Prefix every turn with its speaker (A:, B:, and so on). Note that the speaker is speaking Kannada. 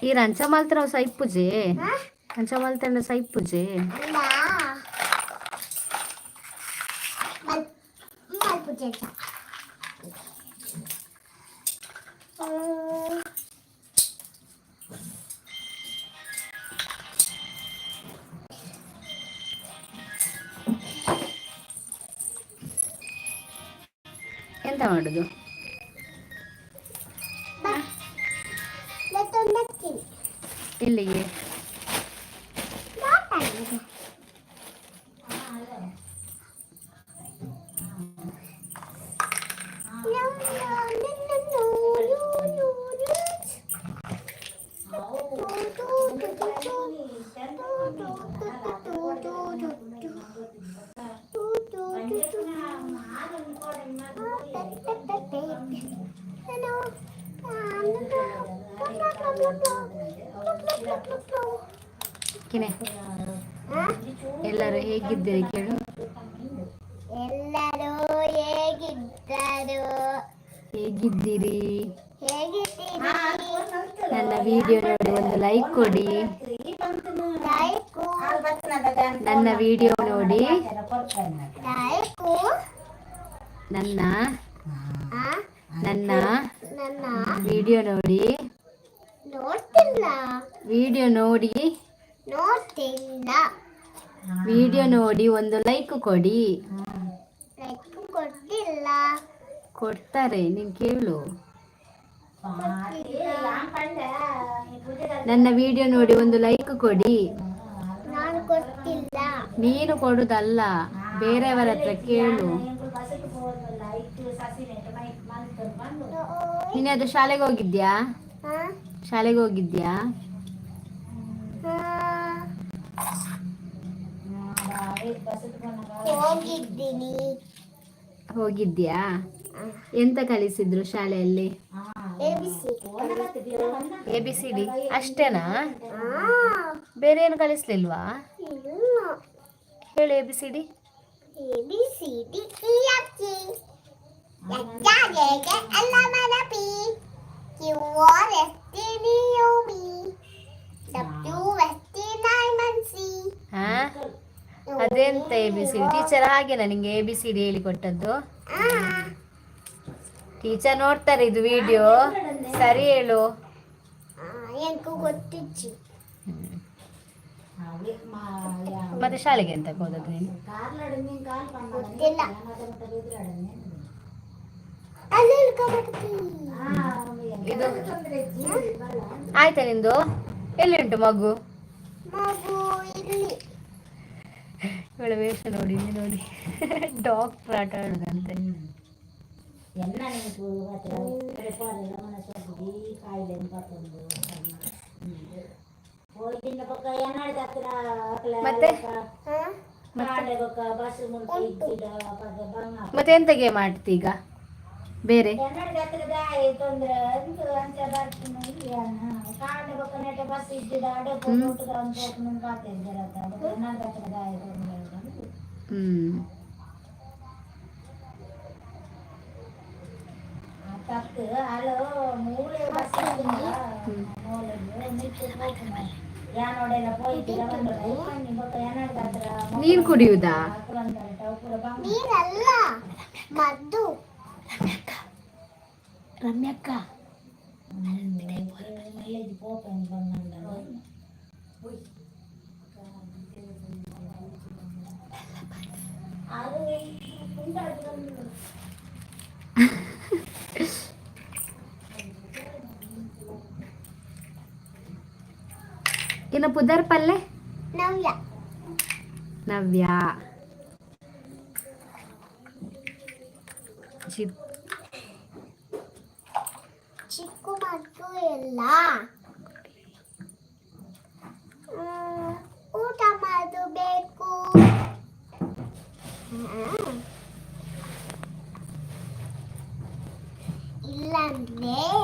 A: ಈ ರಂಚ ಮಾಲ್ತರ ಸೈಪುಜೆ ರಂಚ ಮಾಲ್ತಂಡ ಸೈಪುಜೆ ಎಂತ ಮಾಡುದು ಇಲ್ಲಿಗೆ ಎಲ್ಲರೂ ಹೇಗಿದ್ದೀರಿ ಕೇಳು
B: ಎಲ್ಲರೂ
A: ಹೇಗಿದ್ದೀರಿ ನನ್ನ ವಿಡಿಯೋ ನೋಡಿ ಒಂದು ಲೈಕ್ ಕೊಡಿ ನನ್ನ ವಿಡಿಯೋ ನೋಡಿ ನನ್ನ ವಿಡಿಯೋ ನೋಡಿ ವಿಡಿಯೋ ನೋಡಿ ಒಂದು ಲೈಕ್ ಕೊಡಿ ಕೊಡ್ತಾರೆ ನೀನು ಕೇಳು ನನ್ನ ವಿಡಿಯೋ ನೋಡಿ ಒಂದು ಲೈಕ್ ಕೊಡಿ ನೀನು ಕೊಡುದಲ್ಲ ಬೇರೆಯವರ ಹತ್ರ ಕೇಳು ನೀನದು ಶಾಲೆಗೆ ಹೋಗಿದ್ಯಾ ಹೋಗಿದ್ಯಾ ಎಂತ ಕಲಿಸಿದ್ರು ಶಾಲೆಯಲ್ಲಿ ABCD ಅಷ್ಟೇನಾ ಬೇರೆ ಏನು ಕಲಿಸ್ಲಿಲ್ವಾ ಹೇಳು ABCD ಅದೆಂತ ABCD ಟೀಚರ್ ಹಾಗೆನಾ ನಿಂಗೆ ABCD ಹೇಳಿಕೊಟ್ಟದ್ದು ಟೀಚರ್ ನೋಡ್ತಾರೆ ಇದು ವಿಡಿಯೋ ಸರಿ ಹೇಳು ಮತ್ತೆ ಶಾಲೆಗೆ ಎಂತ ಹೋದದ್ದು ನೀನು ಇದು ಆಯ್ತಾ ನಿಂದು ಎಲ್ಲಿ ಉಂಟು ಮಗು ಇವಳ ವೇಷ ನೋಡಿ ಡಾಕ್ಟರ್ ಆಟ ಆಡುದಂತೆ ಮತ್ತೆ ಎಂತ ಗೇಮ್ ಆಡ್ತಿ ಈಗ ಬೇರೆ ನೀರು ಕುಡಿಯುವುದಾ ರಮ್ಯಕ್ಕ ಇನ್ನು ಪುದರ್ ಪಲ್ಲೆ ನವ್ಯ
B: ಚಿಕ್ಕು ಮಕ್ಕಳು ಎಲ್ಲ ಊಟ ಮಾಡಬೇಕು ಇಲ್ಲಾಂದ್ರೆ